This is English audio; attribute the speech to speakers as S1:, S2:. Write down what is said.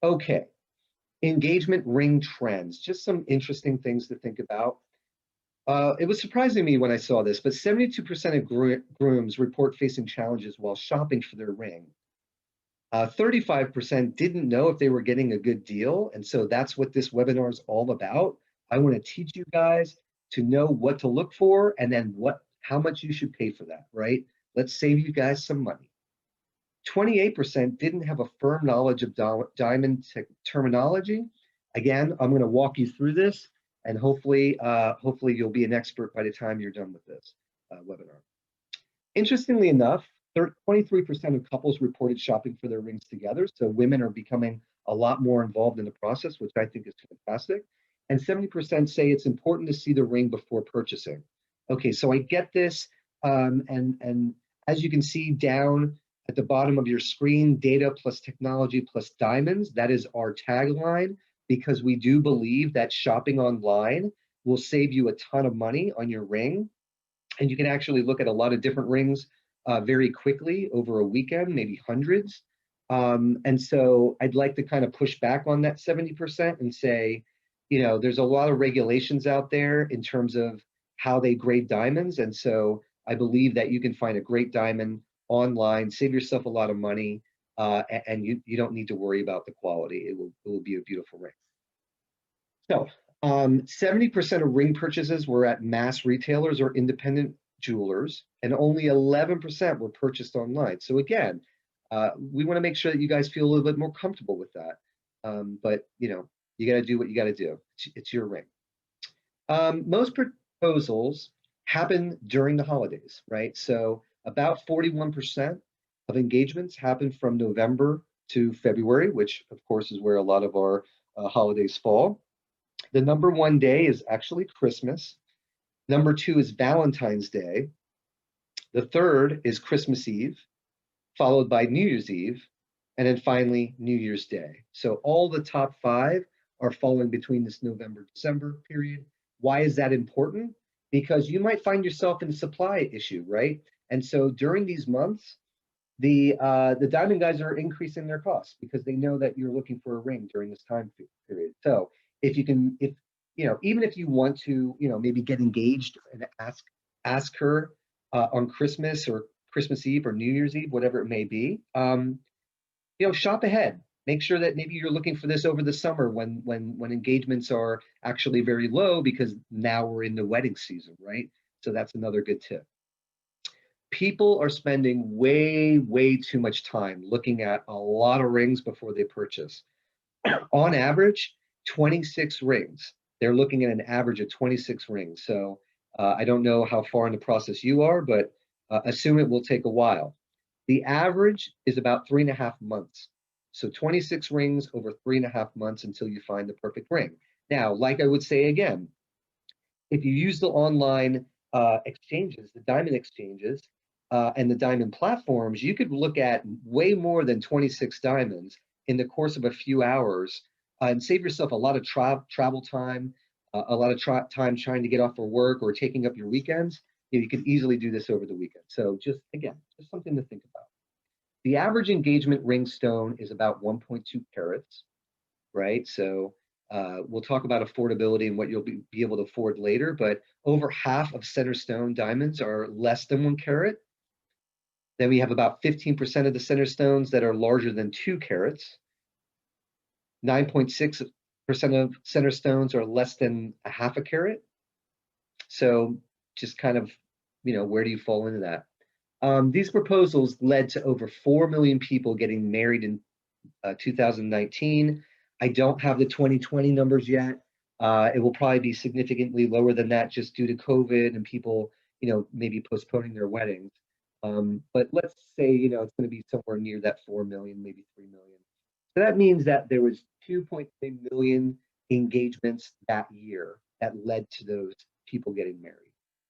S1: Okay, engagement ring trends, just some interesting things to think about. It was surprising to me when I saw this, but 72% of grooms report facing challenges while shopping for their ring. 35% didn't know if they were getting a good deal, and so that's what this webinar is all about. I want to teach you guys to know what to look for and then how much you should pay for that, right? Let's save you guys some money. 28% didn't have a firm knowledge of diamond terminology. Again, I'm going to walk you through this, and hopefully you'll be an expert by the time you're done with this webinar. Interestingly enough, 23% of couples reported shopping for their rings together, so women are becoming a lot more involved in the process, which I think is fantastic. And 70% say it's important to see the ring before purchasing. Okay, so I get this, and as you can see down at the bottom of your screen, data plus technology plus diamonds, that is our tagline, because we do believe that shopping online will save you a ton of money on your ring. And you can actually look at a lot of different rings very quickly over a weekend, maybe hundreds. And so I'd like to kind of push back on that 70% and say, you know, there's a lot of regulations out there in terms of how they grade diamonds. And so I believe that you can find a great diamond online, save yourself a lot of money, and you don't need to worry about the quality. It will be a beautiful ring. So 70% of ring purchases were at mass retailers or independent jewelers, and only 11% were purchased online. So again, we want to make sure that you guys feel a little bit more comfortable with that. But you know, you got to do what you got to do. It's your ring. Most proposals happen during the holidays, right? So about 41% of engagements happen from November to February, which of course is where a lot of our holidays fall. The number one day is actually Christmas. Number two is Valentine's Day. The third is Christmas Eve, followed by New Year's Eve, and then finally New Year's Day. So all the top five are falling between this November-December period. Why is that important? Because you might find yourself in a supply issue, right? And so during these months, the diamond guys are increasing their costs because they know that you're looking for a ring during this time period. So if you know, even if you want to, you know, maybe get engaged and ask her on Christmas or Christmas Eve or New Year's Eve, whatever it may be, you know, shop ahead. Make sure that maybe you're looking for this over the summer when engagements are actually very low, because now we're in the wedding season, right? So that's another good tip. People are spending way too much time looking at a lot of rings before they purchase. On average, 26 rings. They're looking at an average of 26 rings. So I don't know how far in the process you are, but assume it will take a while. The average is about 3.5 months. So 26 rings over 3.5 months until you find the perfect ring. Now, like I would say again, if you use the online exchanges, the diamond exchanges, and the diamond platforms, you could look at way more than 26 diamonds in the course of a few hours and save yourself a lot of travel time, a lot of time trying to get off for work or taking up your weekends. You could easily do this over the weekend. So just something to think about. The average engagement ring stone is about 1.2 carats, right? So we'll talk about affordability and what you'll be able to afford later, but over half of center stone diamonds are less than 1 carat. Then we have about 15% of the center stones that are larger than 2 carats. 9.6% of center stones are less than 0.5 carat. So just kind of, you know, where do you fall into that? These proposals led to over 4 million people getting married in 2019. I don't have the 2020 numbers yet. It will probably be significantly lower than that just due to COVID and people, you know, maybe postponing their weddings. But let's say, you know, it's going to be somewhere near that 4 million, maybe 3 million. So that means that there was 2.3 million engagements that year that led to those people getting married.